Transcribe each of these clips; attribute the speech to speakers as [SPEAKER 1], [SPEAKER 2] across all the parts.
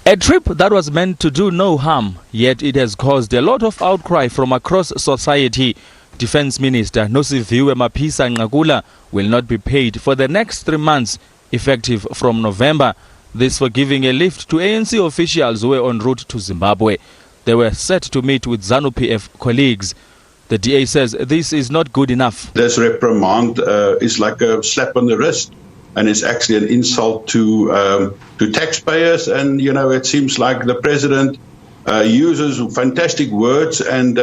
[SPEAKER 1] A trip that was meant to do no harm, yet it has caused a lot of outcry from across society. Defence Minister Nosiviwe Mapisa-Nqakula will not be paid for the next 3 months, effective from November. This for giving a lift to ANC officials who were en route to Zimbabwe. They were set to meet with ZANU-PF colleagues. The DA says this is not good enough.
[SPEAKER 2] This reprimand is like a slap on the wrist, and it's actually an insult to taxpayers. And it seems like the president uses fantastic words and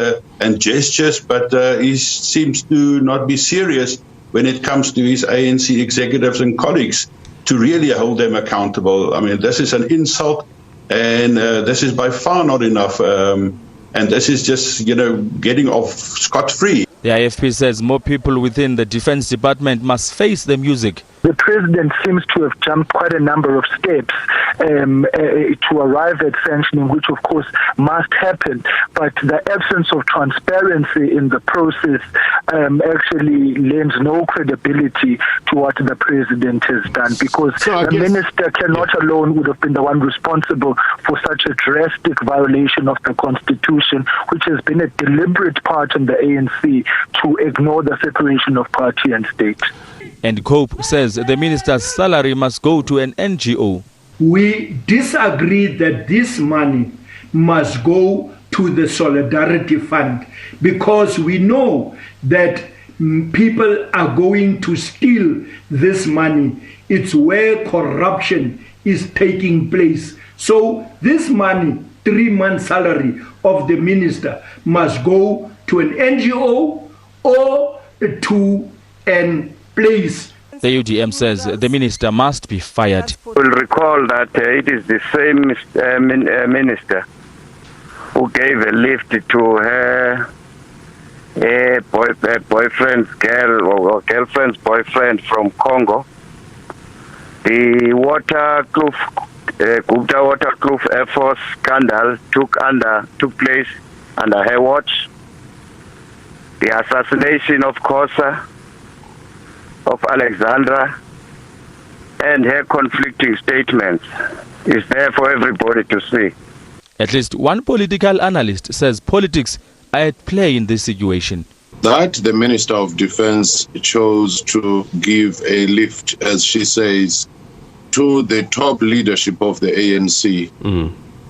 [SPEAKER 2] gestures, but he seems to not be serious when it comes to his ANC executives and colleagues to really hold them accountable. I mean, this is an insult, and this is by far not enough. And this is just, getting off scot-free.
[SPEAKER 1] The IFP says more people within the Defence Department must face the music.
[SPEAKER 3] The president seems to have jumped quite a number of steps to arrive at sanctioning, which of course must happen. But the absence of transparency in the process actually lends no credibility to what the president has done, because the minister cannot alone would have been the one responsible for such a drastic violation of the Constitution, which has been a deliberate part in the ANC to ignore the separation of party and state.
[SPEAKER 1] And Cope says the minister's salary must go to an NGO.
[SPEAKER 4] We disagree that this money must go to the Solidarity Fund, because we know that people are going to steal this money. It's where corruption is taking place. So this money, 3 months' salary of the minister, must go to an NGO or to an place.
[SPEAKER 1] The UDM says the minister must be fired.
[SPEAKER 5] We'll recall that it is the same minister who gave a lift to her boyfriend's girl or girlfriend's boyfriend from Congo. The Gupta Waterkloof Air Force scandal took place under her watch. The assassination of Khosa, of Alexandra, and her conflicting statements is there for everybody to see.
[SPEAKER 1] At least one political analyst says politics are at play in this situation.
[SPEAKER 6] That the Minister of Defence chose to give a lift, as she says, to the top leadership of the ANC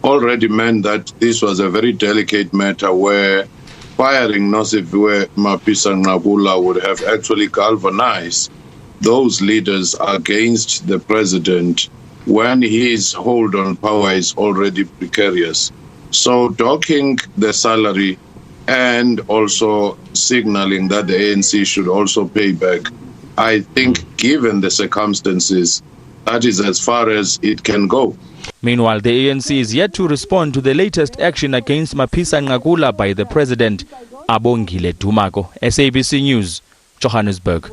[SPEAKER 6] already meant that this was a very delicate matter where firing Nosiviwe Mapisa-Nqakula would have actually galvanized those leaders against the president when his hold on power is already precarious. So docking the salary and also signaling that the ANC should also pay back, I think given the circumstances, that is as far as it can go.
[SPEAKER 1] Meanwhile, the ANC is yet to respond to the latest action against Mapisa-Nqakula by the president. Abongile Dumako, SABC News, Johannesburg.